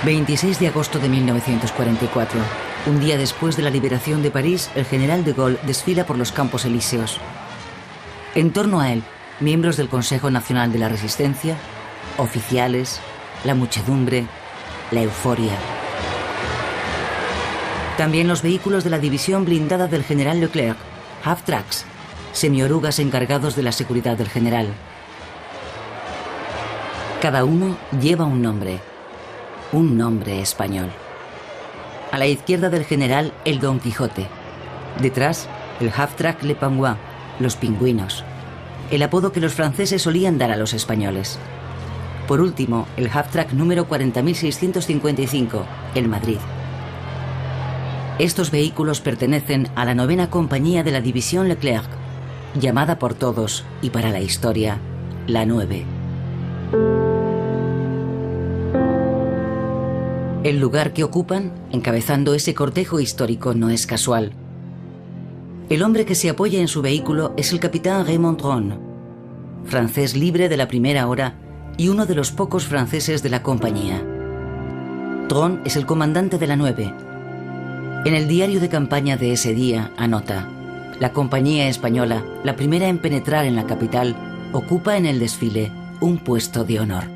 26 de agosto de 1944. Un día después de la liberación de París, el general de Gaulle desfila por los Campos Elíseos. En torno a él, miembros del Consejo Nacional de la Resistencia, oficiales, la muchedumbre, la euforia. También los vehículos de la división blindada del general Leclerc, half-tracks, semiorugas encargados de la seguridad del general. Cada uno lleva un nombre español. A la izquierda del general, el Don Quijote. Detrás, el half-track Le Pingouin, los pingüinos, el apodo que los franceses solían dar a los españoles. Por último, el half-track número 40.655, el Madrid. Estos vehículos pertenecen a la 9ª compañía de la división Leclerc, llamada por todos y para la historia, la 9. El lugar que ocupan, encabezando ese cortejo histórico, no es casual. El hombre que se apoya en su vehículo es el capitán Raymond Tron, francés libre de la primera hora y uno de los pocos franceses de la compañía. Tron es el comandante de la 9. En el diario de campaña de ese día anota: la compañía española, la primera en penetrar en la capital, ocupa en el desfile un puesto de honor.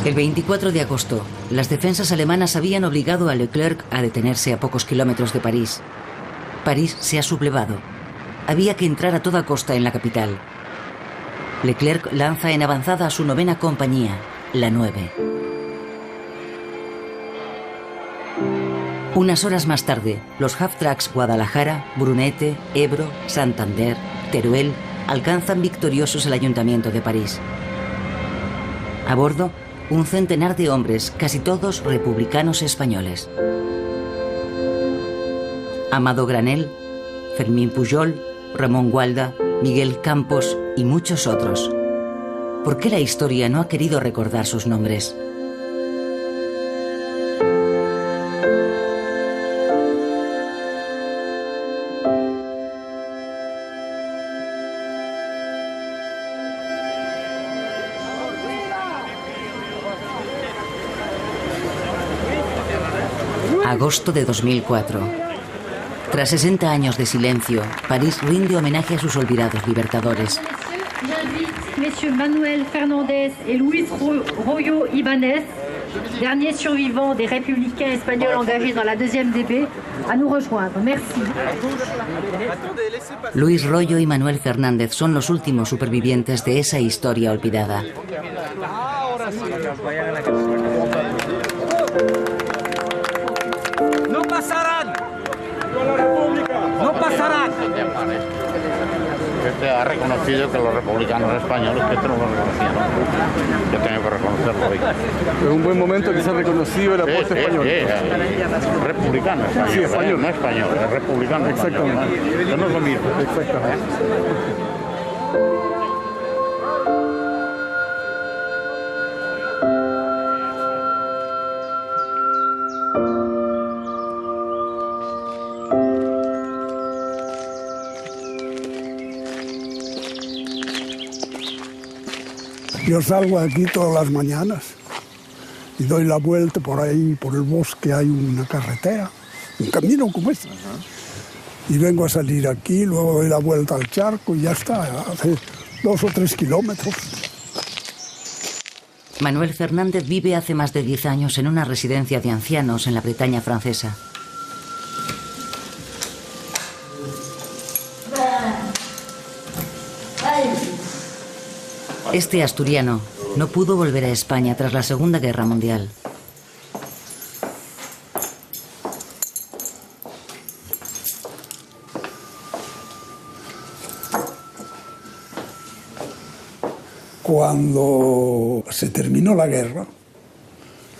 El 24 de agosto, las defensas alemanas habían obligado a Leclerc a detenerse a pocos kilómetros de París. París se ha sublevado. Había que entrar a toda costa en la capital. Leclerc lanza en avanzada a su 9ª compañía, la 9. Unas horas más tarde, los half-tracks Guadalajara, Brunete, Ebro, Santander, Teruel alcanzan victoriosos el ayuntamiento de París. A bordo, un centenar de hombres, casi todos republicanos españoles. Amado Granell, Fermín Pujol, Ramón Gualda, Miguel Campos y muchos otros. ¿Por qué la historia no ha querido recordar sus nombres? Agosto de 2004. Tras 60 años de silencio, París rinde homenaje a sus olvidados libertadores. Messieurs Manuel Fernández y Luis Royo Ibáñez, derniers survivants des républicains espagnols engagés dans la 2e DB, à nous rejoindre. Merci. Luis Royo y Manuel Fernández son los últimos supervivientes de esa historia olvidada. ¡No pasarán! ¡No pasarán! Este ha reconocido que los republicanos españoles, que esto no lo reconocían. Yo tengo que reconocerlo hoy. Es un buen momento que se ha reconocido el aporte español. Republicano español, sí, español. No español, es republicano. Exactamente. Español, no es lo mismo. Exactamente. Yo salgo aquí todas las mañanas y doy la vuelta por ahí, por el bosque hay una carretera, un camino como este. Y vengo a salir aquí, luego doy la vuelta al charco y ya está, hace 2 o 3 kilómetros. Manuel Fernández vive hace más de 10 años en una residencia de ancianos en la Bretaña francesa. Este asturiano no pudo volver a España tras la Segunda Guerra Mundial. Cuando se terminó la guerra,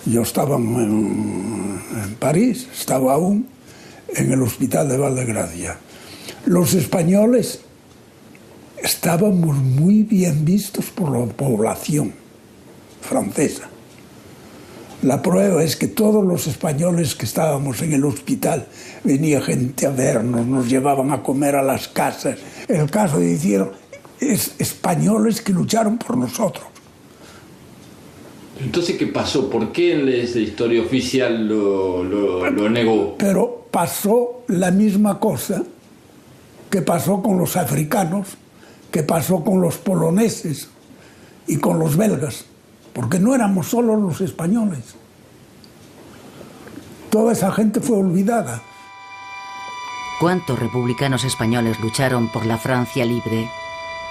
yo estaba en París, estaba aún en el hospital de Valdegracia. Los españoles estábamos muy bien vistos por la población francesa. La prueba es que todos los españoles que estábamos en el hospital, venía gente a vernos, nos llevaban a comer a las casas. El caso de hicieron, españoles que lucharon por nosotros. Entonces, ¿qué pasó? ¿Por qué en la historia oficial lo negó? Pero pasó la misma cosa que pasó con los africanos, que pasó con los poloneses y con los belgas, porque no éramos solo los españoles. Toda esa gente fue olvidada. ¿Cuántos republicanos españoles lucharon por la Francia libre?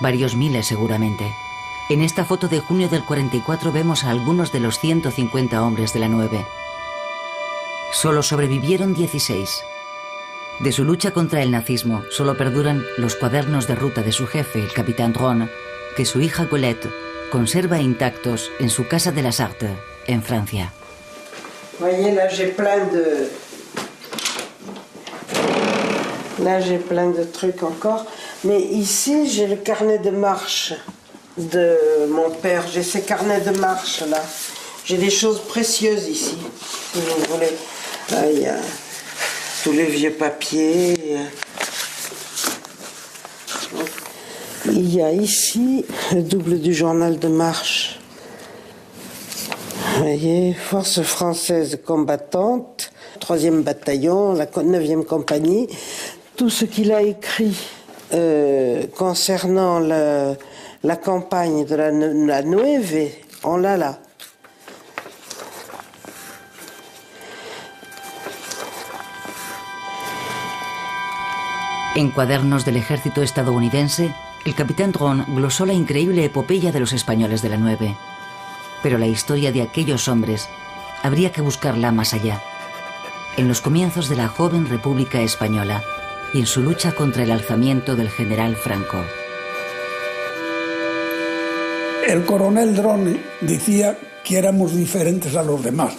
Varios miles seguramente. En esta foto de junio del 44 vemos a algunos de los 150 hombres de la 9. Solo sobrevivieron 16. De su lucha contra el nazismo solo perduran los cuadernos de ruta de su jefe, el capitán Dron, que su hija Colette conserva intactos en su casa de la Sarthe, en Francia. Voyez, là j'ai plein de trucs encore, mais ici j'ai le carnet de marche de mon père, j'ai ces carnets de marche là, j'ai des choses précieuses ici, si vous voulez. Là il y a tous les vieux papiers, il y a ici le double du journal de marche. Vous voyez, force française combattante, 3e bataillon, la 9e compagnie, tout ce qu'il a écrit concernant la campagne de la 9, on l'a là. En cuadernos del ejército estadounidense, el capitán Dron glosó la increíble epopeya de los españoles de la 9. Pero la historia de aquellos hombres habría que buscarla más allá, en los comienzos de la joven República Española y en su lucha contra el alzamiento del general Franco. El coronel Dron decía que éramos diferentes a los demás,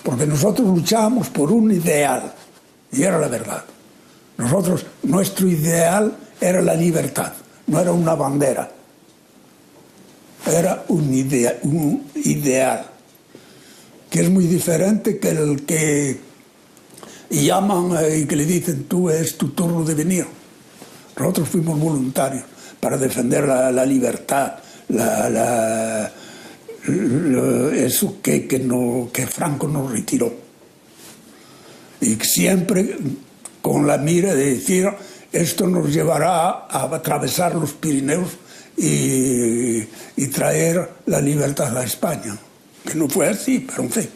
porque nosotros luchábamos por un ideal, y era la verdad. Nuestro ideal era la libertad, no era una bandera. Era un ideal que es muy diferente que el que llaman y que le dicen tú es tu turno de venir. Nosotros fuimos voluntarios para defender la libertad, eso que Franco nos retiró. Y siempre con la mira de decir esto nos llevará a atravesar los Pirineos y traer la libertad a España, que no fue así, pero en fin.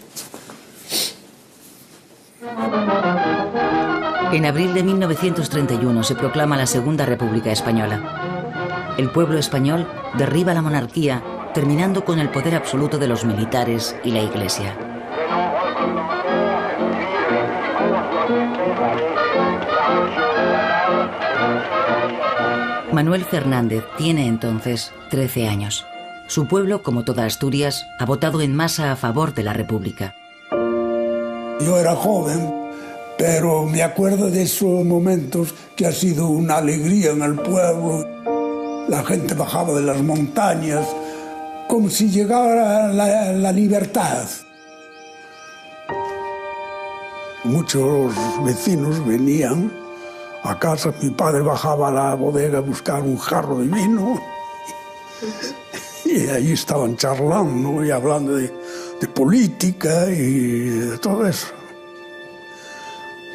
En abril de 1931 se proclama la Segunda República Española. El pueblo español derriba la monarquía, terminando con el poder absoluto de los militares y la Iglesia. Manuel Fernández tiene entonces 13 años. Su pueblo, como toda Asturias, ha votado en masa a favor de la República. Yo era joven, pero me acuerdo de esos momentos que ha sido una alegría en el pueblo. La gente bajaba de las montañas, como si llegara la libertad. Muchos vecinos venían a casa, mi padre bajaba a la bodega a buscar un jarro de vino y ahí estaban charlando y hablando de política y de todo eso.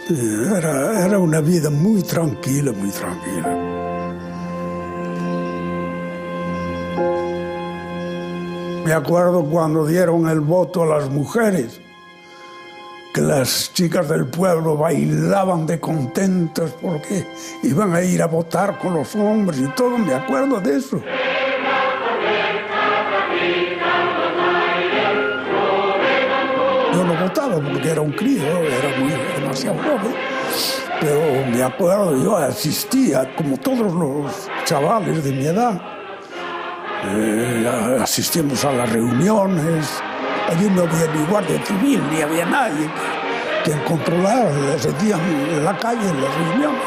Era una vida muy tranquila, muy tranquila. Me acuerdo cuando dieron el voto a las mujeres, que las chicas del pueblo bailaban de contentas porque iban a ir a votar con los hombres y todo, me acuerdo de eso. Yo no votaba porque era un crío, era demasiado joven, pero me acuerdo, yo asistía, como todos los chavales de mi edad, asistimos a las reuniones. Allí no había ni guardia civil, ni había nadie que controlara, les decían en la calle, en las reuniones.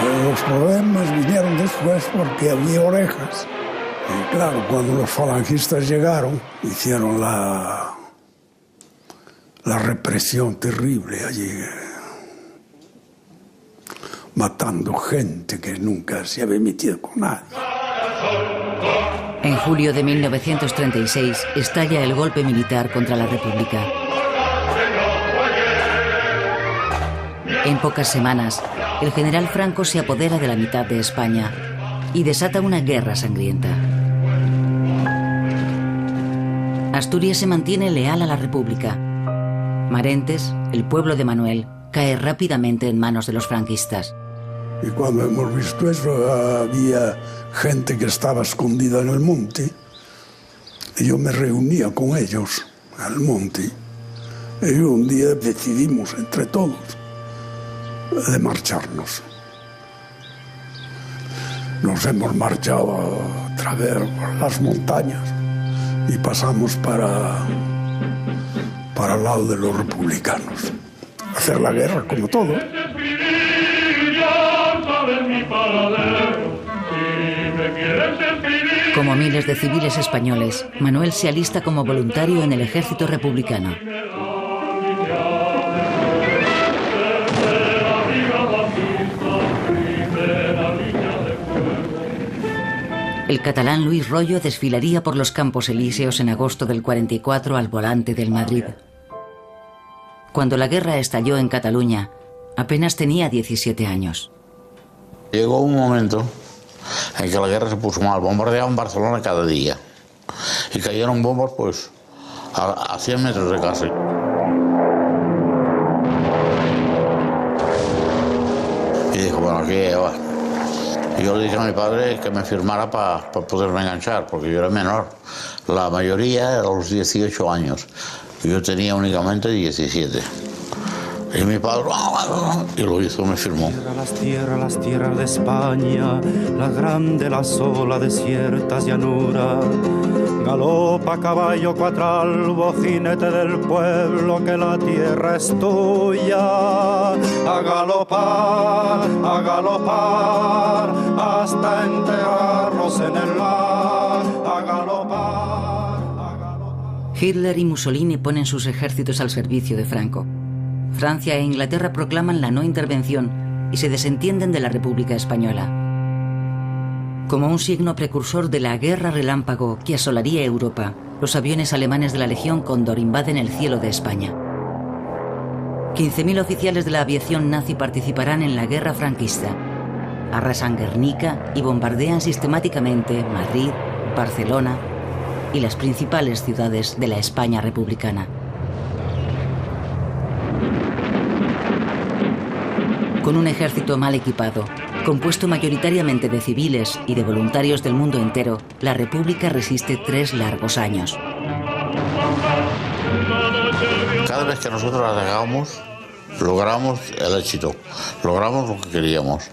Pero los problemas vinieron después porque había orejas. Y claro, cuando los falangistas llegaron, hicieron la represión terrible allí. matando gente que nunca se había metido con nadie. En julio de 1936 estalla el golpe militar contra la República. En pocas semanas, el general Franco se apodera de la mitad de España y desata una guerra sangrienta. Asturias se mantiene leal a la República. Marentes, el pueblo de Manuel, cae rápidamente en manos de los franquistas. Y cuando hemos visto eso, había gente que estaba escondida en el monte. Y yo me reunía con ellos al monte. Y un día decidimos entre todos de marcharnos. Nos hemos marchado a través de las montañas y pasamos para el lado de los republicanos. Hacer la guerra como todo. Como miles de civiles españoles, Manuel se alista como voluntario en el ejército republicano. El catalán Luis Royo desfilaría por los Campos Elíseos en agosto del 44 al volante del Madrid. Cuando la guerra estalló en Cataluña, apenas tenía 17 años. Llegó un momento en que la guerra se puso mal. Bombardeaban Barcelona cada día. Y cayeron bombas, pues, a 100 metros de casa. Y dijo, bueno, aquí va. Y yo le dije a mi padre que me firmara para poderme enganchar, porque yo era menor. La mayoría era a los 18 años. Y yo tenía únicamente 17. Y mi padre, y lo hizo, me firmó. Las tierras de España, la grande, la sola, desiertas llanuras. Galopa caballo cuatralbo, jinete del pueblo, que la tierra es tuya. A galopar, hasta enterrarnos en el mar. A galopar. Hitler y Mussolini ponen sus ejércitos al servicio de Franco. Francia e Inglaterra proclaman la no intervención y se desentienden de la República Española. Como un signo precursor de la guerra relámpago que asolaría Europa, los aviones alemanes de la Legión Cóndor invaden el cielo de España. 15.000 oficiales de la aviación nazi participarán en la guerra franquista. Arrasan Guernica y bombardean sistemáticamente Madrid, Barcelona y las principales ciudades de la España republicana. Con un ejército mal equipado, compuesto mayoritariamente de civiles y de voluntarios del mundo entero, la República resiste 3 largos años. Cada vez que nosotros atacábamos, logramos el éxito, logramos lo que queríamos.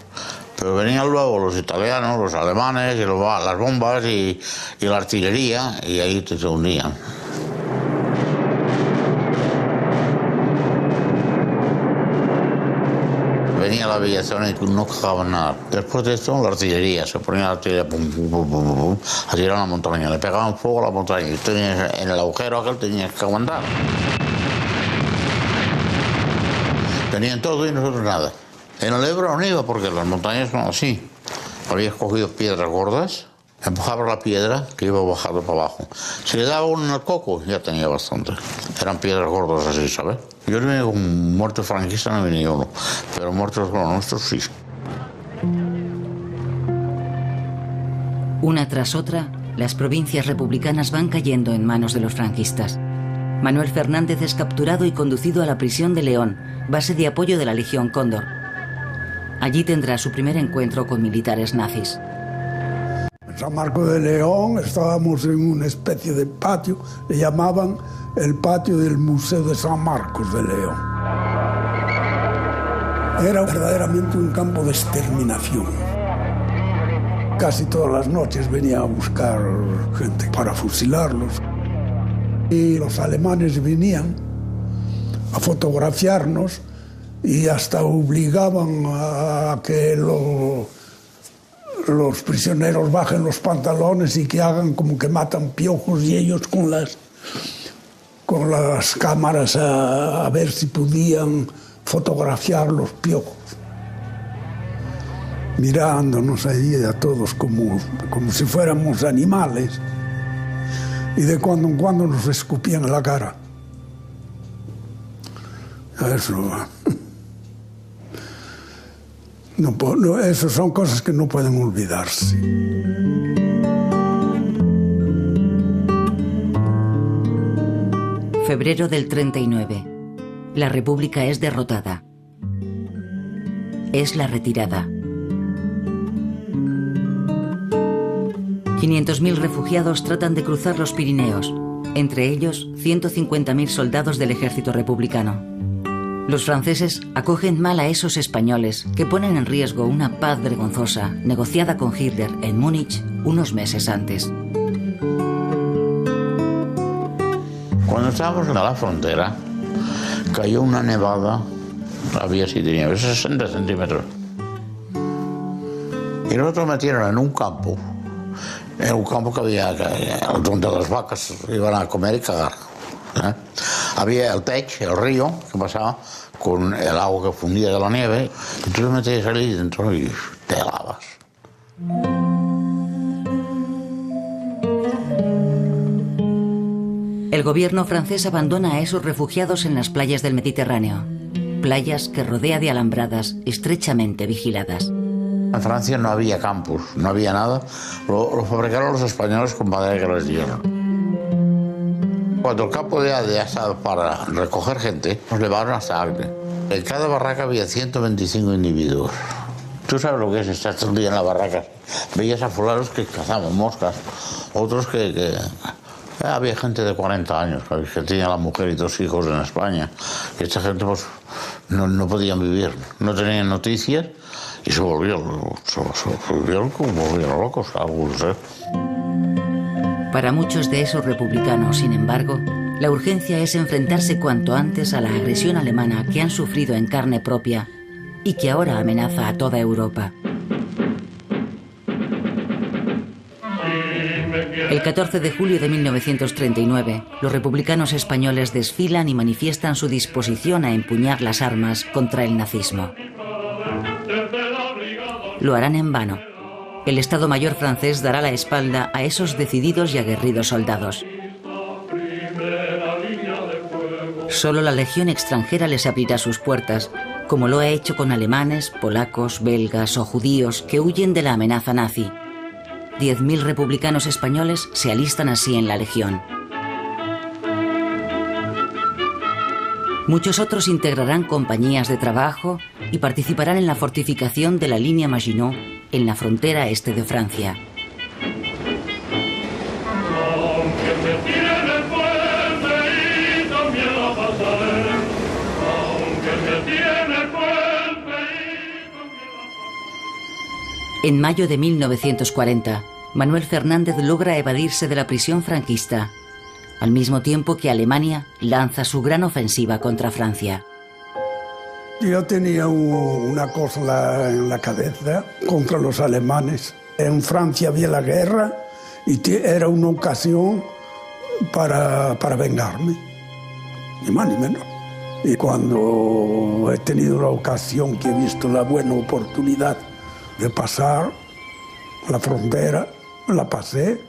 Pero venían luego los italianos, los alemanes, y las bombas y la artillería, y ahí se unían. Venía la aviación y no cajaban nada. Después de esto, la artillería, se ponía la artillería, pum, pum, pum, pum, pum, a tirar a la montaña, le pegaban fuego a la montaña, y en el agujero aquel tenías que aguantar. Tenían todo y nosotros nada. En el Ebro no iba porque las montañas son así. Había escogido piedras gordas, empujaba la piedra que iba bajando para abajo. Si le daba uno en el coco, ya tenía bastante. Eran piedras gordas así, ¿sabes? Yo no venía con muertos franquistas, no venía uno, pero muertos como los nuestros sí. Una tras otra, las provincias republicanas van cayendo en manos de los franquistas. Manuel Fernández es capturado y conducido a la prisión de León, base de apoyo de la Legión Cóndor. Allí tendrá su primer encuentro con militares nazis. En San Marcos de León estábamos en una especie de patio, le llamaban el patio del Museo de San Marcos de León. Era verdaderamente un campo de exterminación. Casi todas las noches venía a buscar gente para fusilarlos. Y los alemanes venían a fotografiarnos y hasta obligaban a que los prisioneros bajen los pantalones y que hagan como que matan piojos, y ellos con las cámaras a ver si podían fotografiar los piojos. mirándonos ahí a todos como si fuéramos animales, y de cuando en cuando nos escupían en la cara. Eso son cosas que no pueden olvidarse. Febrero del 39. La República es derrotada. Es la retirada. 500.000 refugiados tratan de cruzar los Pirineos, entre ellos 150.000 soldados del ejército republicano. Los franceses acogen mal a esos españoles que ponen en riesgo una paz vergonzosa negociada con Hitler en Múnich unos meses antes. Cuando estábamos en la frontera, cayó una nevada, había así de nieve, 60 centímetros. Y nosotros metieron en un campo que había, donde las vacas iban a comer y cagar. Había el Tech, el río, que pasaba con el agua que fundía de la nieve, y tú te metías ahí dentro y te helabas. El gobierno francés abandona a esos refugiados en las playas del Mediterráneo, playas que rodea de alambradas estrechamente vigiladas. En Francia no había campus, no había nada, lo fabricaron los españoles con madera que les dieron. Cuando el campo ya estaba para recoger gente, nos llevaron hasta Agde. En cada barraca había 125 individuos. Tú sabes lo que es estar todo el día en la barraca. Veías a fulanos que cazaban moscas, otros que había gente de 40 años que tenía la mujer y 2 hijos en España. Y esta gente pues no podían vivir, no tenían noticias y se volvieron locos algunos. Para muchos de esos republicanos, sin embargo, la urgencia es enfrentarse cuanto antes a la agresión alemana que han sufrido en carne propia y que ahora amenaza a toda Europa. El 14 de julio de 1939, los republicanos españoles desfilan y manifiestan su disposición a empuñar las armas contra el nazismo. Lo harán en vano. El Estado Mayor francés dará la espalda a esos decididos y aguerridos soldados. Solo la Legión extranjera les abrirá sus puertas, como lo ha hecho con alemanes, polacos, belgas o judíos que huyen de la amenaza nazi. 10.000 republicanos españoles se alistan así en la Legión. Muchos otros integrarán compañías de trabajo y participarán en la fortificación de la línea Maginot en la frontera este de Francia. En mayo de 1940, Manuel Fernández logra evadirse de la prisión franquista, al mismo tiempo que Alemania lanza su gran ofensiva contra Francia. Yo tenía una cosa en la cabeza contra los alemanes. En Francia había la guerra y era una ocasión para vengarme, ni más ni menos. Y cuando he tenido la ocasión, que he visto la buena oportunidad de pasar la frontera, la pasé,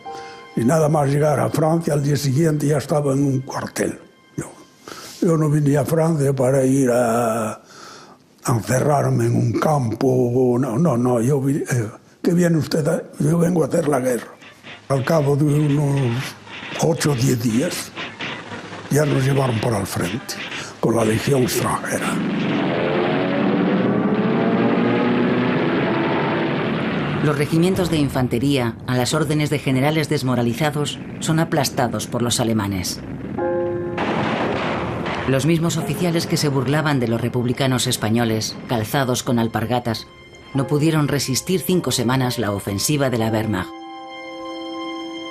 y nada más llegar a Francia, al día siguiente ya estaba en un cuartel. Yo no vine a Francia para ir a encerrarme en un campo, no, ¿qué viene usted? Yo vengo a hacer la guerra. Al cabo de unos 8 o 10 días ya nos llevaron por al frente, con la Legión extranjera. Los regimientos de infantería, a las órdenes de generales desmoralizados, son aplastados por los alemanes. Los mismos oficiales que se burlaban de los republicanos españoles, calzados con alpargatas, no pudieron resistir 5 semanas la ofensiva de la Wehrmacht.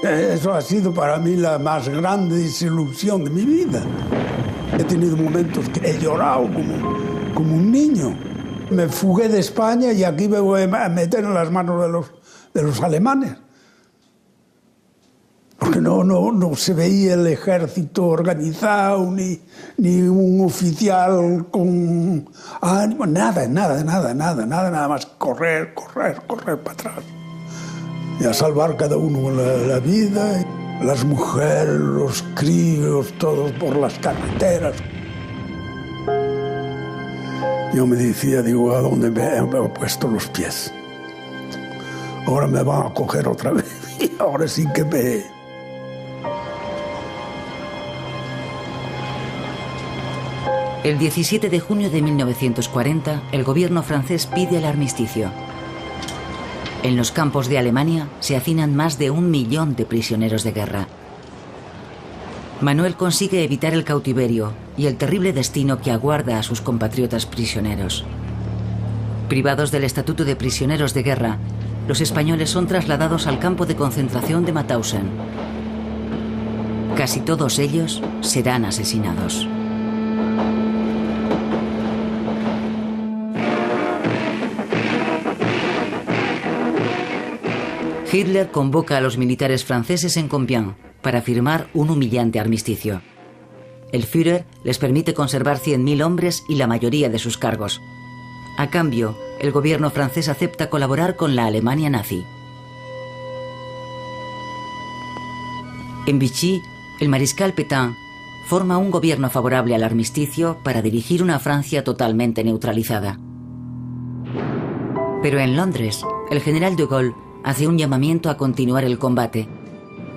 Eso ha sido para mí la más grande desilusión de mi vida. He tenido momentos que he llorado como un niño. Me fugué de España y aquí me voy a meter en las manos de los alemanes. porque no se veía el ejército organizado, ni un oficial con ánimo, nada más correr para atrás. Y a salvar cada uno la vida, las mujeres, los críos, todos por las carreteras. Yo me decía, digo, ¿a dónde me he puesto los pies? Ahora me van a coger otra vez y ahora sí que me... El 17 de junio de 1940, el gobierno francés pide el armisticio. En los campos de Alemania se hacinan más de 1 millón de prisioneros de guerra. Manuel consigue evitar el cautiverio y el terrible destino que aguarda a sus compatriotas prisioneros. Privados del estatuto de prisioneros de guerra, los españoles son trasladados al campo de concentración de Mauthausen. Casi todos ellos serán asesinados. Hitler convoca a los militares franceses en Compiègne para firmar un humillante armisticio. El Führer les permite conservar 100.000 hombres y la mayoría de sus cargos. A cambio, el gobierno francés acepta colaborar con la Alemania nazi. En Vichy, el mariscal Pétain forma un gobierno favorable al armisticio para dirigir una Francia totalmente neutralizada. Pero en Londres, el general de Gaulle hace un llamamiento a continuar el combate.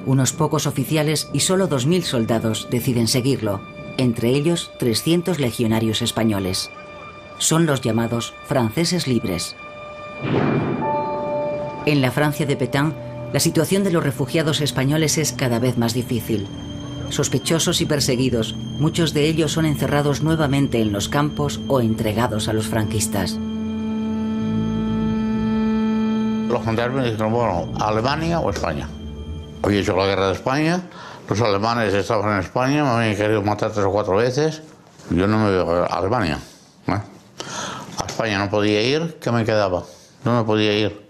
Unos pocos oficiales y solo 2.000 soldados deciden seguirlo, entre ellos 300 legionarios españoles. Son los llamados franceses libres. En la Francia de Pétain, la situación de los refugiados españoles es cada vez más difícil. Sospechosos y perseguidos, muchos de ellos son encerrados nuevamente en los campos o entregados a los franquistas. Los gendarmes dijeron, bueno, ¿Alemania o España? Había hecho la guerra de España, los alemanes estaban en España, me habían querido matar 3 o 4 veces, yo no me voy a Alemania. A España no podía ir, ¿qué me quedaba? No me podía ir.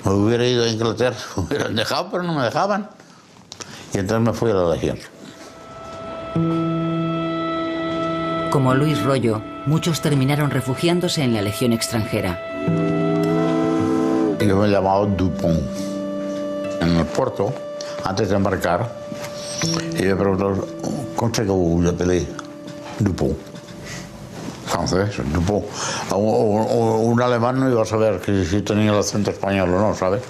Me hubiera ido a Inglaterra, me hubieran dejado, pero no me dejaban. Y entonces me fui a la Legión. Como Luis Royo, muchos terminaron refugiándose en la Legión extranjera. Yo me llamaba Dupont. En el puerto, antes de embarcar, y me preguntó, ¿cómo se llama? Dupont. Francés, Dupont. Un alemán no iba a saber que si tenía el acento español o no, ¿sabes?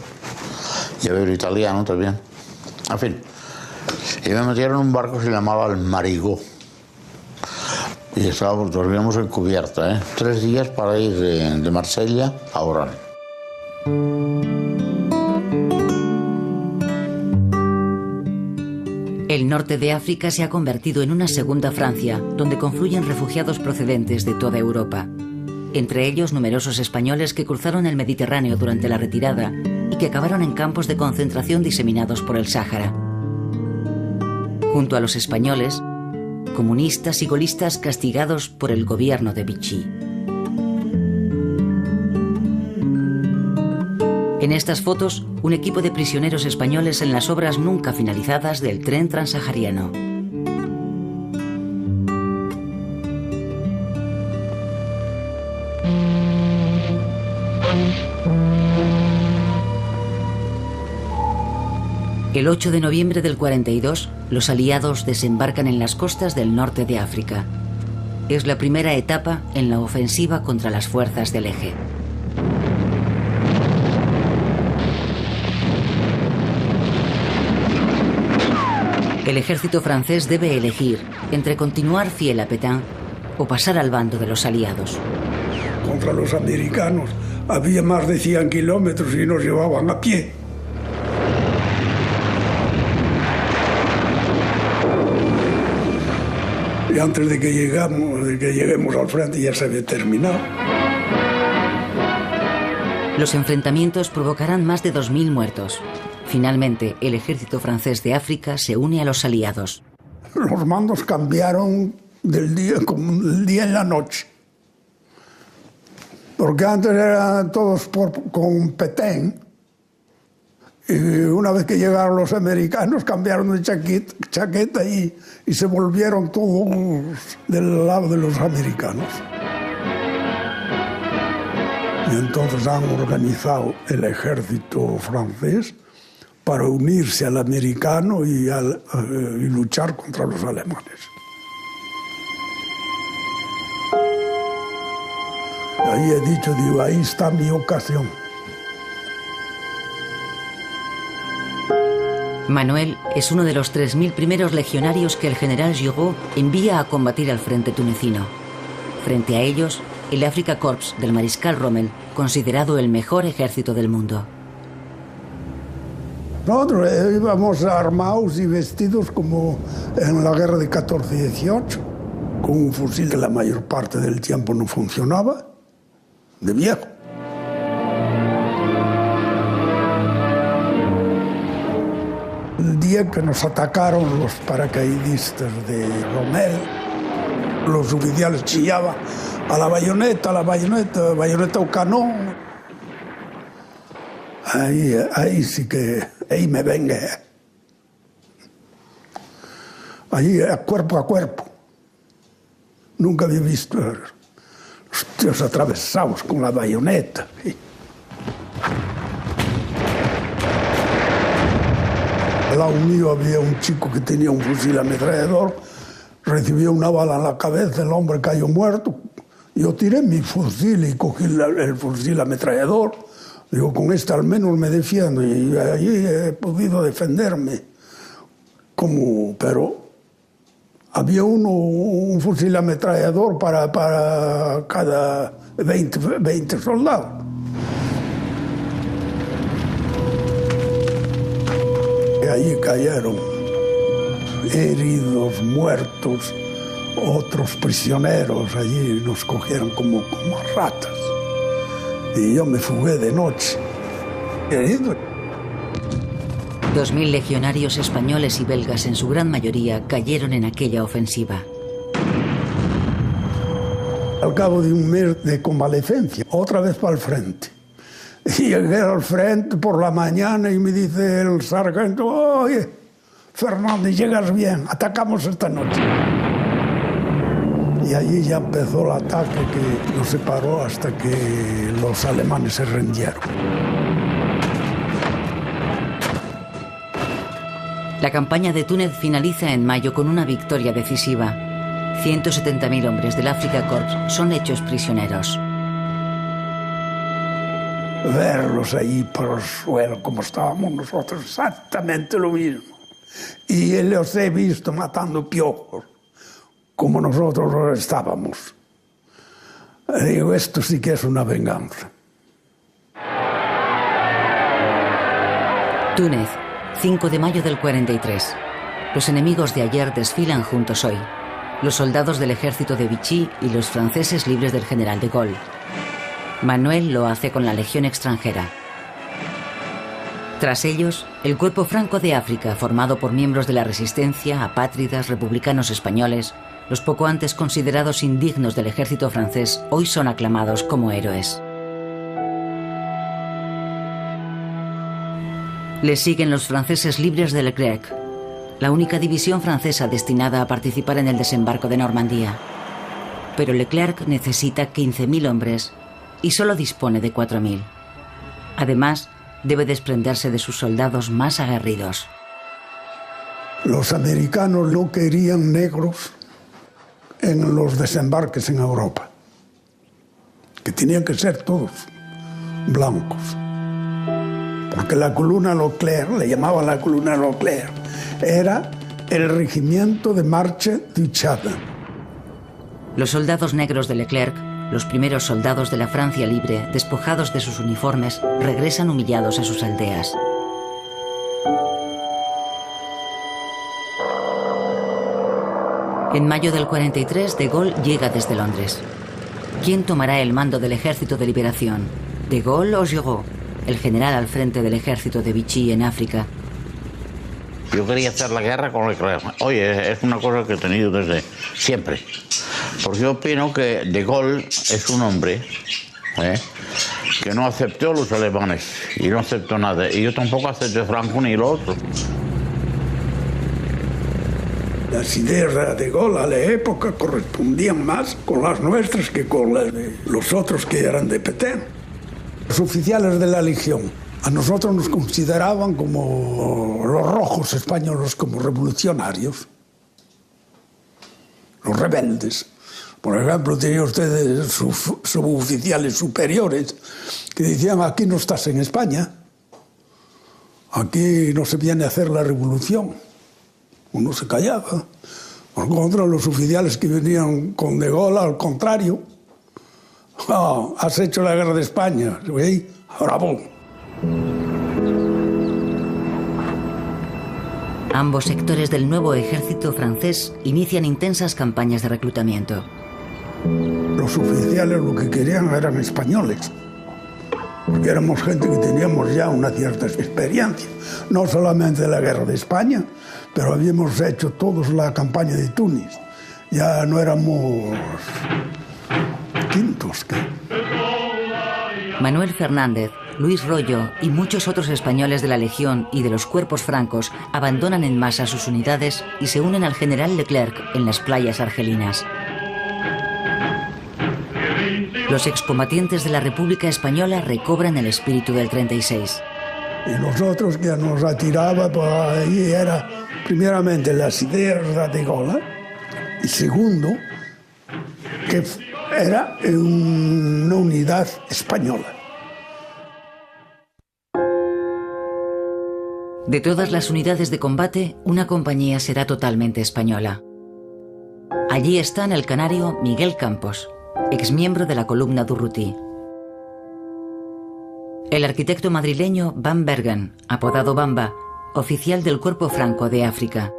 Y había un italiano también. En fin. Y me metieron en un barco que se llamaba el Marigot. Y dormíamos en cubierta, 3 días para ir de Marsella a Oran. El norte de África se ha convertido en una segunda Francia, donde confluyen refugiados procedentes de toda Europa. Entre ellos, numerosos españoles que cruzaron el Mediterráneo durante la retirada y que acabaron en campos de concentración diseminados por el Sáhara. Junto a los españoles, comunistas y gaullistas castigados por el gobierno de Vichy. En estas fotos, un equipo de prisioneros españoles en las obras nunca finalizadas del tren transsahariano. El 8 de noviembre del 42, los aliados desembarcan en las costas del norte de África. Es la primera etapa en la ofensiva contra las fuerzas del Eje. El ejército francés debe elegir entre continuar fiel a Pétain o pasar al bando de los aliados. Contra los americanos había más de 100 kilómetros y nos llevaban a pie. Y antes de que lleguemos al frente ya se había terminado. Los enfrentamientos provocarán más de 2.000 muertos. Finalmente, el ejército francés de África se une a los aliados. Los mandos cambiaron del día en la noche. Porque antes eran todos con Pétain Y una vez que llegaron los americanos, cambiaron de chaqueta y se volvieron todos del lado de los americanos. Y entonces han organizado el ejército francés para unirse al americano y luchar contra los alemanes. Ahí he dicho, digo, ahí está mi ocasión. Manuel es uno de los 3.000 primeros legionarios que el general Giraud envía a combatir al frente tunecino. Frente a ellos, el Afrika Korps del mariscal Rommel, considerado el mejor ejército del mundo. Nosotros íbamos armados y vestidos como en la guerra de 14-18, con un fusil que la mayor parte del tiempo no funcionaba, de viejo. El día que nos atacaron los paracaidistas de Rommel, los oficiales chillaban a la bayoneta o canón. Ahí sí que, ahí me vengué. Allí cuerpo a cuerpo. Nunca había visto los tíos atravesados con la bayoneta. Al lado mío había un chico que tenía un fusil ametrallador, recibió una bala en la cabeza, el hombre cayó muerto. Yo tiré mi fusil y cogí el fusil ametrallador. Digo, con este al menos me defiendo y allí he podido defenderme. Pero había un fusil ametrallador para cada 20 soldados. Y allí cayeron heridos, muertos, otros prisioneros. Allí nos cogieron como ratas. Y yo me fugué de noche, herido. 2.000 legionarios españoles y belgas, en su gran mayoría, cayeron en aquella ofensiva. Al cabo de un mes de convalecencia, otra vez para el frente. Y llegué al frente por la mañana y me dice el sargento, oye, Fernández, llegas bien, atacamos esta noche. Y allí ya empezó el ataque que no se paró hasta que los alemanes se rindieron. La campaña de Túnez finaliza en mayo con una victoria decisiva. 170.000 hombres del Afrika Korps son hechos prisioneros. Verlos allí por el suelo como estábamos nosotros, exactamente lo mismo. Y los he visto matando piojos, como nosotros estábamos. Digo, esto sí que es una venganza. Túnez, 5 de mayo del 43. Los enemigos de ayer desfilan juntos hoy. Los soldados del ejército de Vichy y los franceses libres del general de Gaulle. Manuel lo hace con la Legión extranjera. Tras ellos, el Cuerpo Franco de África, formado por miembros de la resistencia, apátridas, republicanos españoles, los poco antes considerados indignos del ejército francés, hoy son aclamados como héroes. Le siguen los franceses libres de Leclerc, la única división francesa destinada a participar en el desembarco de Normandía. Pero Leclerc necesita 15.000 hombres y solo dispone de 4.000. Además, debe desprenderse de sus soldados más aguerridos. Los americanos no querían negros en los desembarques en Europa, que tenían que ser todos blancos. Porque la columna Leclerc, le llamaban la columna Leclerc, era el regimiento de marcha du Tchad. Los soldados negros de Leclerc, los primeros soldados de la Francia libre, despojados de sus uniformes, regresan humillados a sus aldeas. En mayo del 43, de Gaulle llega desde Londres. ¿Quién tomará el mando del Ejército de Liberación? ¿De Gaulle o Giraud, el general al frente del ejército de Vichy en África? Yo quería hacer la guerra con Leclerc. Oye, es una cosa que he tenido desde siempre. Porque yo opino que de Gaulle es un hombre que no aceptó a los alemanes y no aceptó nada. Y yo tampoco acepté a Franco ni lo otro. Las ideas de Gaulle a la época correspondían más con las nuestras que con las de los otros que eran de Pétain. Los oficiales de la Legión a nosotros nos consideraban como los rojos españoles, como revolucionarios, los rebeldes. Por ejemplo, tenía ustedes suboficiales superiores que decían: aquí no estás en España, aquí no se viene a hacer la revolución. Uno se callaba. Por contra, los oficiales que venían con De Gaulle, al contrario: has hecho la guerra de España, ¿sí? Bravo. Ambos sectores del nuevo ejército francés inician intensas campañas de reclutamiento. Los oficiales lo que querían eran españoles, porque éramos gente que teníamos ya una cierta experiencia, no solamente de la guerra de España, pero habíamos hecho todos la campaña de Túnez. Ya no éramos quintos. Manuel Fernández, Luis Royo y muchos otros españoles de la Legión y de los cuerpos francos abandonan en masa sus unidades y se unen al general Leclerc en las playas argelinas. Los excombatientes de la República Española recobran el espíritu del 36. Y nosotros que nos atiraba por ahí era, primeramente, las ideas de Gaulle, y segundo, que era una unidad española. De todas las unidades de combate, una compañía será totalmente española. Allí están el canario Miguel Campos, exmiembro de la columna Durruti. El arquitecto madrileño Van Bergen, apodado Bamba, oficial del Cuerpo Franco de África.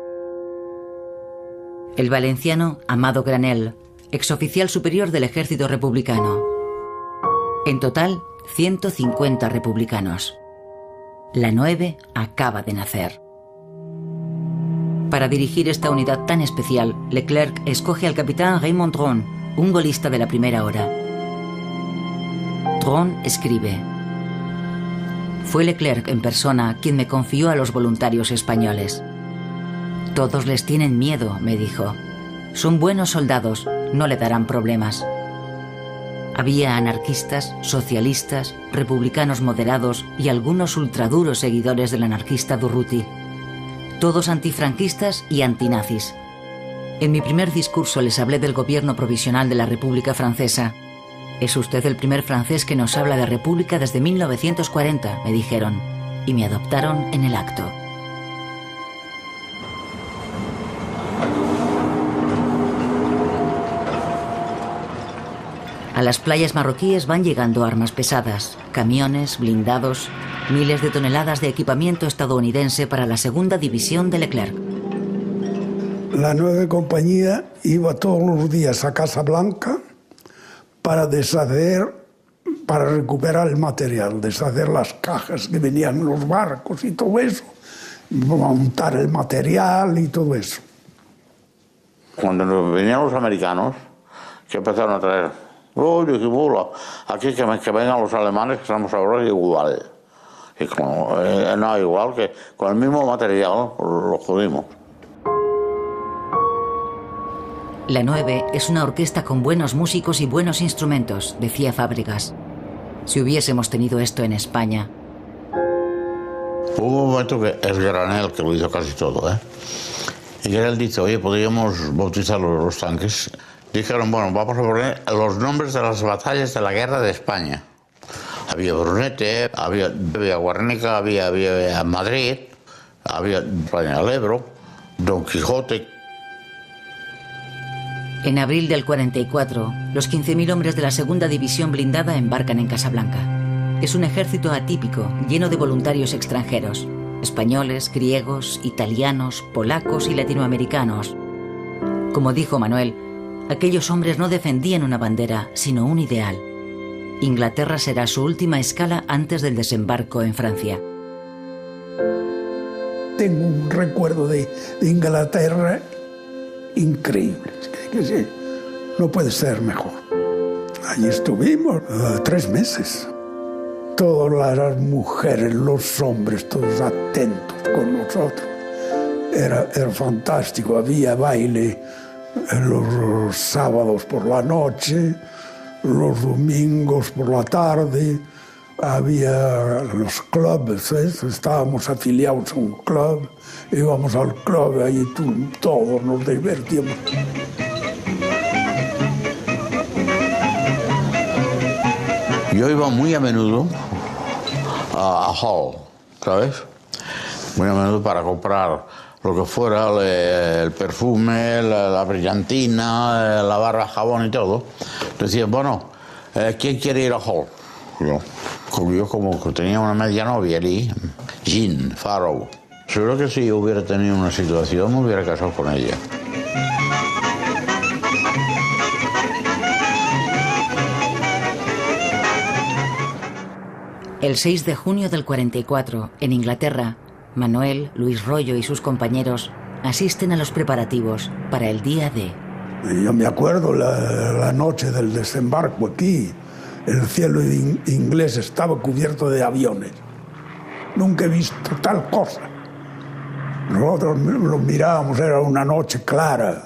El valenciano Amado Granel, exoficial superior del ejército republicano. En total, 150 republicanos. La 9 acaba de nacer. Para dirigir esta unidad tan especial, Leclerc escoge al capitán Raymond Dron, un golista de la primera hora. Dron escribe: fue Leclerc en persona quien me confió a los voluntarios españoles. Todos les tienen miedo, me dijo. Son buenos soldados, no le darán problemas. Había anarquistas, socialistas, republicanos moderados y algunos ultraduros seguidores del anarquista Durruti. Todos antifranquistas y antinazis. En mi primer discurso les hablé del gobierno provisional de la República Francesa. Es usted el primer francés que nos habla de república desde 1940, me dijeron, y me adoptaron en el acto. A las playas marroquíes van llegando armas pesadas, camiones, blindados, miles de toneladas de equipamiento estadounidense para la segunda división de Leclerc. La 9 compañía iba todos los días a Casablanca para deshacer, para recuperar el material, deshacer las cajas que venían en los barcos y todo eso, montar el material y todo eso. Cuando venían los americanos, que empezaron a traer: oye, qué bola, aquí que vengan los alemanes, que estamos ahora igual. Y como, no, igual que con el mismo material lo jodimos. La 9 es una orquesta con buenos músicos y buenos instrumentos, decía Fábregas. Si hubiésemos tenido esto en España. Hubo un momento que el Granel, que lo hizo casi todo, y Granel dice: oye, podríamos bautizar los tanques. Dijeron: bueno, vamos a poner los nombres de las batallas de la guerra de España. Había Brunete, había Guernica, había Madrid, había España del Ebro, Don Quijote. En abril del 44, los 15.000 hombres de la segunda división blindada embarcan en Casablanca. Es un ejército atípico, lleno de voluntarios extranjeros, españoles, griegos, italianos, polacos y latinoamericanos. Como dijo Manuel, aquellos hombres no defendían una bandera, sino un ideal. Inglaterra será su última escala antes del desembarco en Francia. Tengo un recuerdo de Inglaterra increíble. Que sí, no puede ser mejor. Allí estuvimos 3 meses. todas las mujeres, los hombres, todos atentos con nosotros. Era fantástico. Había baile los sábados por la noche, los domingos por la tarde. Había los clubes, estábamos afiliados a un club, íbamos al club, ahí todos nos divertíamos. Yo iba muy a menudo a Hall, ¿sabes? Muy a menudo para comprar lo que fuera, el perfume, la brillantina, la barra de jabón y todo. Decía, bueno, ¿quién quiere ir a Hall? Yo como que tenía una media novia allí, Jean Farrow. Seguro que si yo hubiera tenido una situación me hubiera casado con ella. El 6 de junio del 44, en Inglaterra, Manuel, Luis Royo y sus compañeros asisten a los preparativos para el día D. Yo me acuerdo la noche del desembarco aquí, el cielo inglés estaba cubierto de aviones. Nunca he visto tal cosa. Nosotros lo mirábamos, era una noche clara.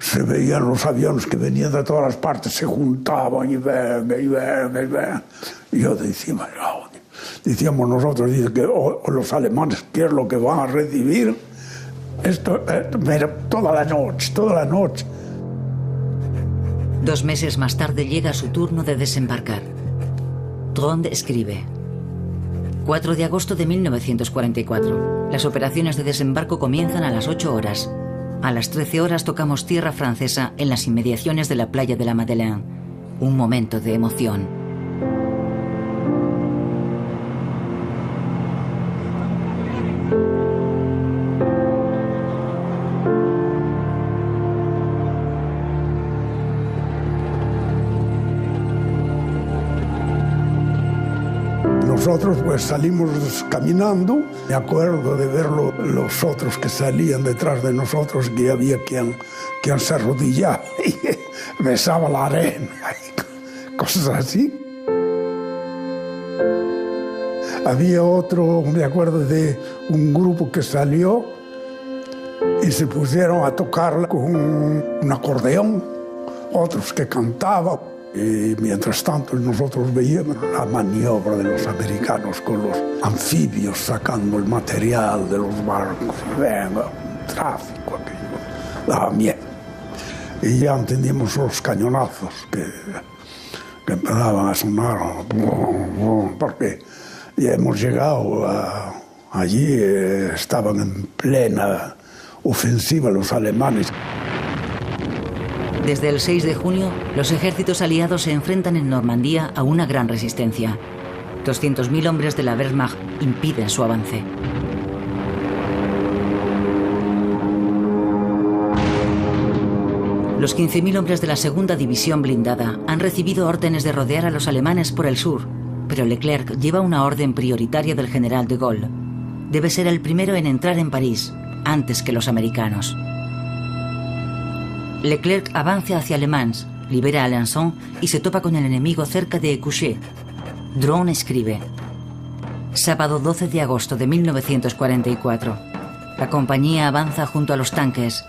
Se veían los aviones que venían de todas las partes, se juntaban y venga, y venga, y venga. Y yo decíamos nosotros, dice que los alemanes, ¿qué es lo que van a recibir? Esto toda la noche. 2 meses más tarde llega su turno de desembarcar. Trond escribe: 4 de agosto de 1944. Las operaciones de desembarco comienzan a las 8 horas. A las 13 horas tocamos tierra francesa en las inmediaciones de la playa de la Madeleine. Un momento de emoción. Nosotros pues salimos caminando. Me acuerdo de ver los otros que salían detrás de nosotros, que había quien se arrodillaba y besaba la arena y cosas así. Había otro, me acuerdo de un grupo que salió y se pusieron a tocar con un acordeón, otros que cantaban. Y mientras tanto nosotros veíamos la maniobra de los americanos con los anfibios sacando el material de los barcos. Venga, tráfico, aquello daba miedo. Y ya entendíamos los cañonazos que empezaban a sonar, porque ya hemos llegado allí, estaban en plena ofensiva los alemanes. Desde el 6 de junio, los ejércitos aliados se enfrentan en Normandía a una gran resistencia. 200.000 hombres de la Wehrmacht impiden su avance. Los 15.000 hombres de la segunda división blindada han recibido órdenes de rodear a los alemanes por el sur, pero Leclerc lleva una orden prioritaria del general de Gaulle. Debe ser el primero en entrar en París, antes que los americanos. Leclerc avanza hacia Le Mans, libera Alençon y se topa con el enemigo cerca de Écouché. Dron escribe: sábado 12 de agosto de 1944. La compañía avanza junto a los tanques.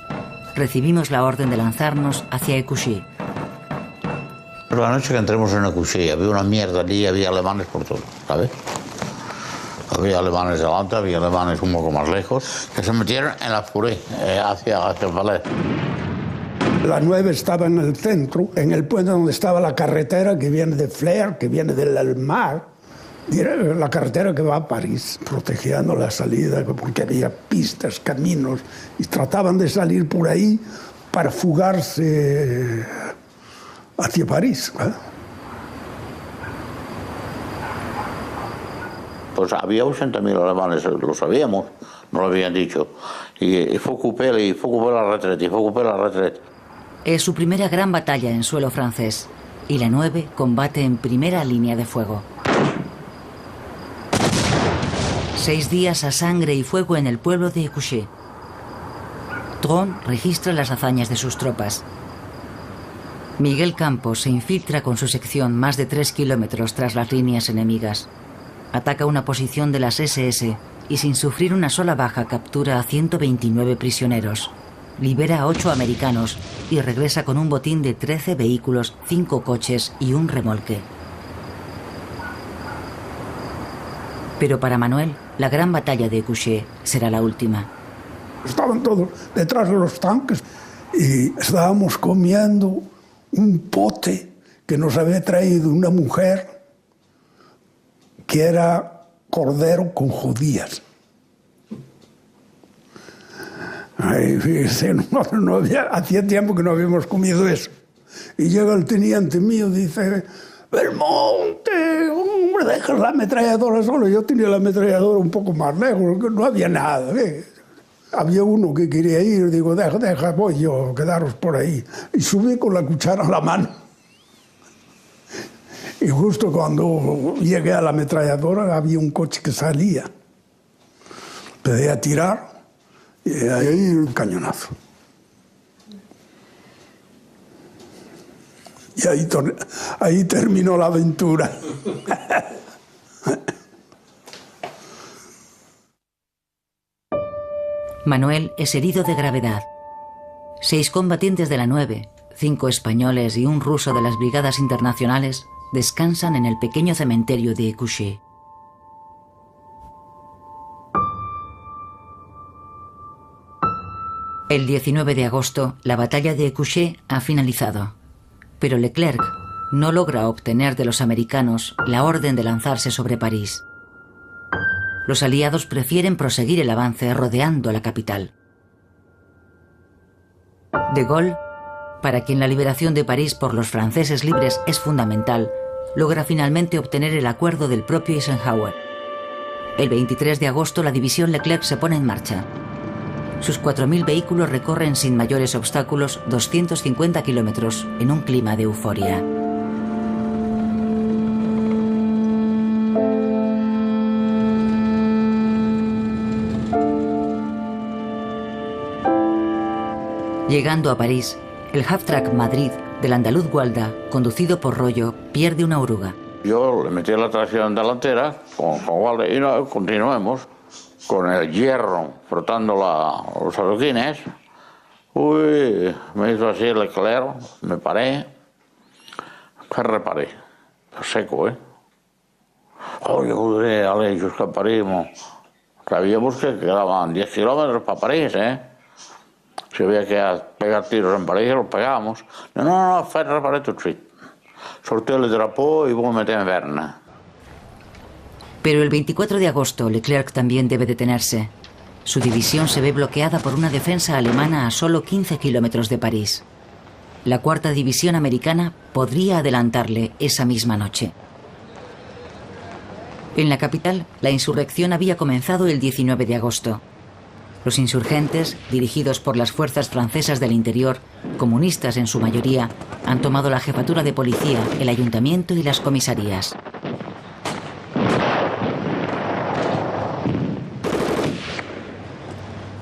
Recibimos la orden de lanzarnos hacia Écouché. La noche que entremos en Écouché había una mierda allí, había alemanes por todo, ¿sabes? Había alemanes delante, había alemanes un poco más lejos, que se metieron en la Furé, hacia el Valais. La 9 estaba en el centro, en el puente donde estaba la carretera que viene de Flers, que viene del mar, la carretera que va a París, protegiendo la salida, porque había pistas, caminos, y trataban de salir por ahí para fugarse hacia París. Pues había 80.000 alemanes, lo sabíamos, no lo habían dicho. Y fue ocupé la retrete, Es su primera gran batalla en suelo francés, y la 9 combate en primera línea de fuego. 6 días a sangre y fuego en el pueblo de Écouché. Dron registra las hazañas de sus tropas. Miguel Campos se infiltra con su sección más de 3 kilómetros tras las líneas enemigas. Ataca una posición de las SS y sin sufrir una sola baja captura a 129 prisioneros. Libera a 8 americanos y regresa con un botín de 13 vehículos, 5 coches y un remolque. Pero para Manuel, la gran batalla de Écouché será la última. Estaban todos detrás de los tanques y estábamos comiendo un pote que nos había traído una mujer que era cordero con judías. Ay, fíjese, no hacía tiempo que no habíamos comido eso. Y llega el teniente mío y dice: Belmonte, hombre, deja la ametralladora solo. Yo tenía la ametralladora un poco más lejos, no había nada. Había uno que quería ir, digo, deja, voy yo, quedaros por ahí. Y subí con la cuchara en la mano. Y justo cuando llegué a la ametralladora había un coche que salía. Empecé a tirar y ahí un cañonazo. Y ahí terminó la aventura. Manuel es herido de gravedad. 6 combatientes de la 9, 5 españoles y un ruso de las brigadas internacionales descansan en el pequeño cementerio de Écouché. El 19 de agosto, la batalla de Écouché ha finalizado, pero Leclerc no logra obtener de los americanos la orden de lanzarse sobre París. Los aliados prefieren proseguir el avance rodeando la capital. De Gaulle, para quien la liberación de París por los franceses libres es fundamental, logra finalmente obtener el acuerdo del propio Eisenhower. El 23 de agosto la división Leclerc se pone en marcha. Sus 4.000 vehículos recorren sin mayores obstáculos 250 kilómetros en un clima de euforia. Llegando a París, el half-track Madrid del andaluz Gualda, conducido por Rollo, pierde una oruga. Yo le metí la tracción delantera con Gualda y no, continuemos con el hierro frotando los adoquines. Uy, me hizo así el Leclerc, me paré. ¿Qué reparé? Seco, ¿eh? Oye, joder, Alejos, que parimos. Sabíamos que quedaban 10 kilómetros para París, ¿eh? Si había que pegar tiros en París, los pegamos. No, fue reparé tout de suite. Sorteo el drapeau y voy a meter en Berna. Pero el 24 de agosto, Leclerc también debe detenerse. Su división se ve bloqueada por una defensa alemana a solo 15 kilómetros de París. La 4ª división americana podría adelantarle esa misma noche. En la capital, la insurrección había comenzado el 19 de agosto. Los insurgentes, dirigidos por las fuerzas francesas del interior, comunistas en su mayoría, han tomado la jefatura de policía, el ayuntamiento y las comisarías.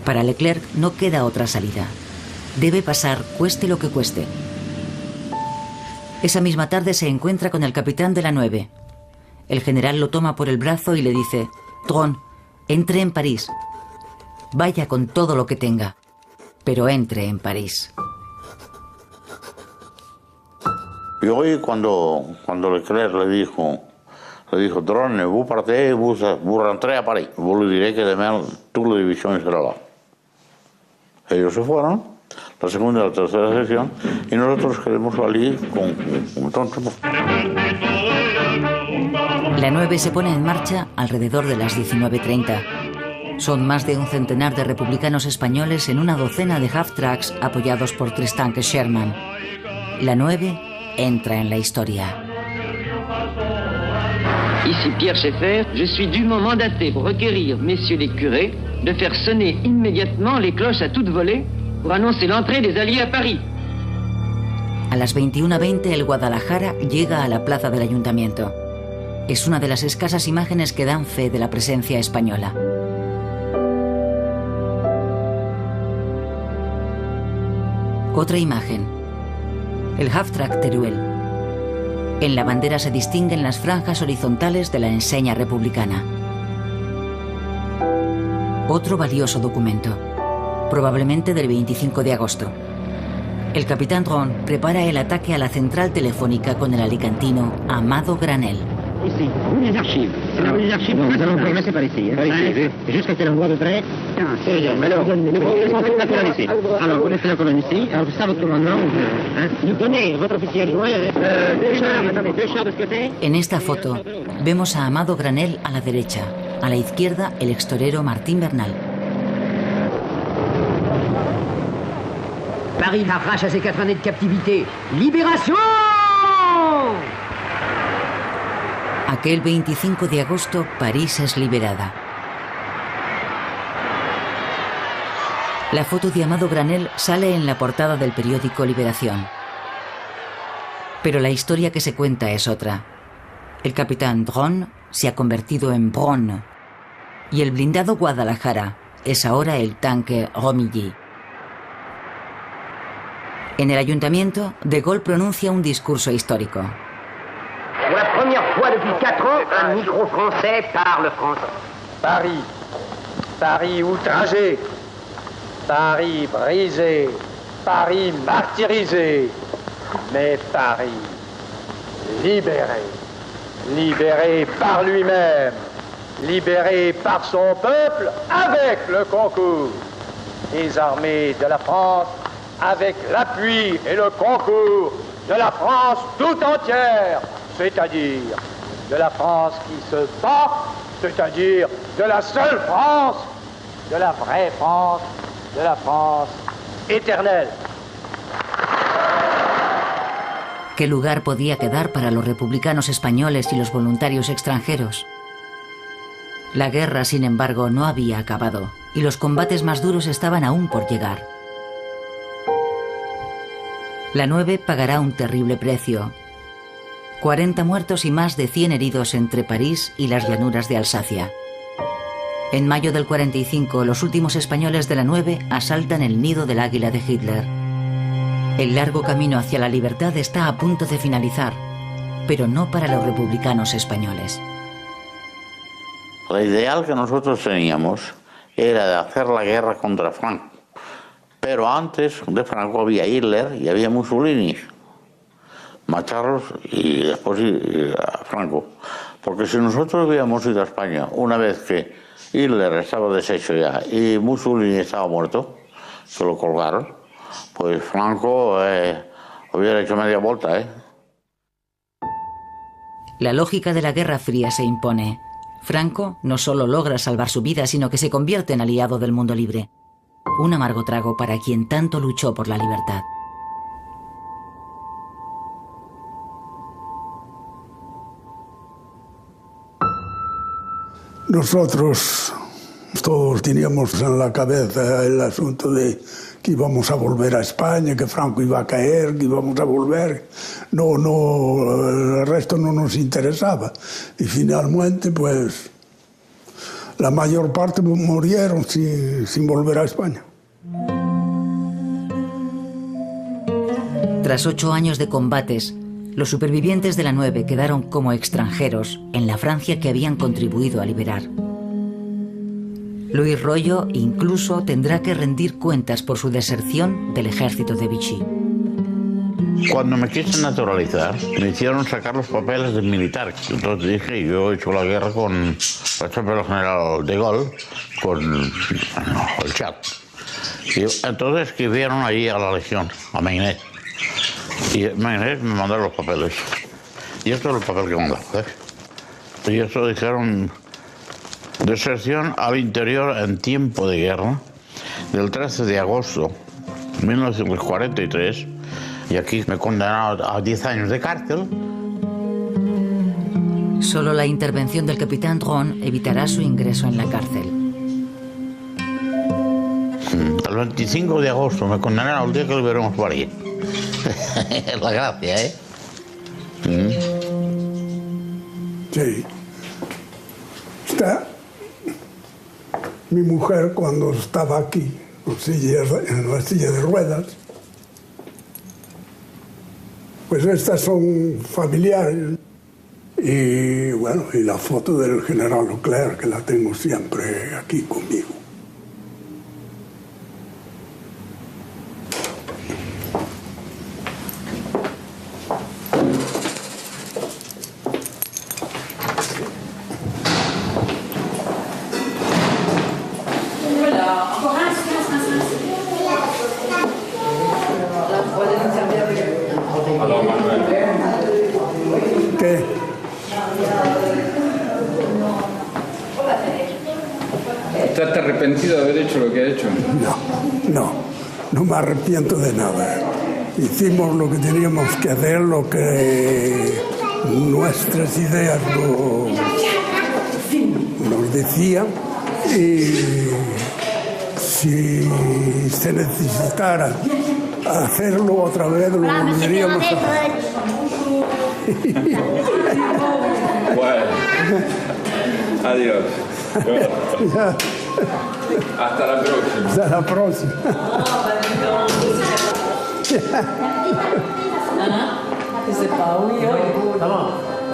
Para Leclerc no queda otra salida. Debe pasar, cueste lo que cueste. Esa misma tarde se encuentra con el capitán de la 9. El general lo toma por el brazo y le dice: Tron, entre en París. Vaya con todo lo que tenga, pero entre en París. Y hoy cuando Leclerc le dijo, Tron, vous partez, vous rentrez a París. Vous le direz que demain toute la división será là. Ellos se fueron, la segunda y la tercera sección, y nosotros queremos salir con tontos. La 9 se pone en marcha alrededor de las 19:30. Son más de un centenar de republicanos españoles en una docena de half-tracks apoyados por 3 tanques Sherman. La 9 entra en la historia. Ici Pierre Schaeffer, je suis dûment mandaté pour requérir messieurs les curés de faire sonner immédiatement les cloches à toute volée pour annoncer l'entrée des Alliés à Paris. A las 21:20 el Guadalajara llega a la plaza del ayuntamiento. Es una de las escasas imágenes que dan fe de la presencia española. Otra imagen. el Halftrack Teruel. En la bandera se distinguen las franjas horizontales de la enseña republicana. Otro valioso documento, probablemente del 25 de agosto. El capitán Dron prepara el ataque a la central telefónica con el alicantino Amado Granel. Ici, rue des Archives. C'est la rue des Archives. Nous allons commencer par ici. Par ici. Jusqu'à quel endroit de près? C'est bien. Alors, laissez la colonne ici. Alors, vous laissez la colonne ici. Alors, ça, votre commandement, nous donnez votre officier adjoint. Deux chars de ce côté. En esta foto vemos a Amado Granel a la derecha. A la izquierda, el extorero Martín Bernal. Paris arrache à ses 4 années de captivité. Libération! Aquel 25 de agosto, París es liberada. La foto de Amado Granel sale en la portada del periódico Liberación. Pero la historia que se cuenta es otra. El capitán Dron se ha convertido en Bron. Y el blindado Guadalajara es ahora el tanque Romilly. En el ayuntamiento, De Gaulle pronuncia un discurso histórico. Pour la première fois depuis 4 ans, un micro français parle français. Paris, Paris outragé, Paris brisé, Paris martyrisé, mais Paris libéré, libéré par lui-même, libéré par son peuple avec le concours des armées de la France, avec l'appui et le concours de la France tout entière, c'est-à-dire de la France qui se bat, c'est-à-dire de la seule France, de la vraie France, de la France éternelle. ¿Qué lugar podía quedar para los republicanos españoles y los voluntarios extranjeros? La guerra, sin embargo, no había acabado y los combates más duros estaban aún por llegar. La 9 pagará un terrible precio. 40 muertos y más de 100 heridos entre París y las llanuras de Alsacia. En mayo del 45, los últimos españoles de la 9 asaltan el nido del águila de Hitler. El largo camino hacia la libertad está a punto de finalizar, pero no para los republicanos españoles. La ideal que nosotros teníamos era de hacer la guerra contra Franco. Pero antes de Franco había Hitler y había Mussolini. Matarlos y después ir a Franco. Porque si nosotros hubiéramos ido a España una vez que Hitler estaba deshecho ya y Mussolini estaba muerto, se lo colgaron, pues Franco hubiera hecho media vuelta. La lógica de la Guerra Fría se impone. Franco no solo logra salvar su vida, sino que se convierte en aliado del mundo libre. Un amargo trago para quien tanto luchó por la libertad. Nosotros todos teníamos en la cabeza el asunto de que íbamos a volver a España, que Franco iba a caer, que íbamos a volver. No, el resto no nos interesaba. Y finalmente, pues, la mayor parte murieron sin volver a España. Tras 8 años de combates, los supervivientes de la 9 quedaron como extranjeros en la Francia que habían contribuido a liberar. Luis Royo incluso tendrá que rendir cuentas por su deserción del ejército de Vichy. Cuando me quise naturalizar, me hicieron sacar los papeles de militar. Entonces dije, yo he hecho la guerra con el general de Gaulle, con el Chat. Y entonces escribieron allí a la Legión, a Maynet. Y Maynet me mandó los papeles. Y esto es el papel que mandó. Y eso dijeron, deserción al interior en tiempo de guerra, del 13 de agosto de 1943, y aquí me condenaron a 10 años de cárcel. Solo la intervención del capitán Dron evitará su ingreso en la cárcel. El 25 de agosto me condenaron al día que liberamos París. La gracia, ¿eh? Sí. Mi mujer, cuando estaba aquí, en la silla de ruedas, Pues estas son familiares. Y bueno, y la foto del general Leclerc, que la tengo siempre aquí conmigo. ¿Qué? ¿Estás arrepentido de haber hecho lo que ha hecho? No me arrepiento de nada. Hicimos lo que teníamos que hacer, lo que nuestras ideas nos decían, y si se necesitara hacerlo otra vez, lo volveríamos a hacer. Bueno, adiós. Hasta la próxima. Hasta la próxima.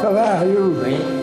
Ça va, you?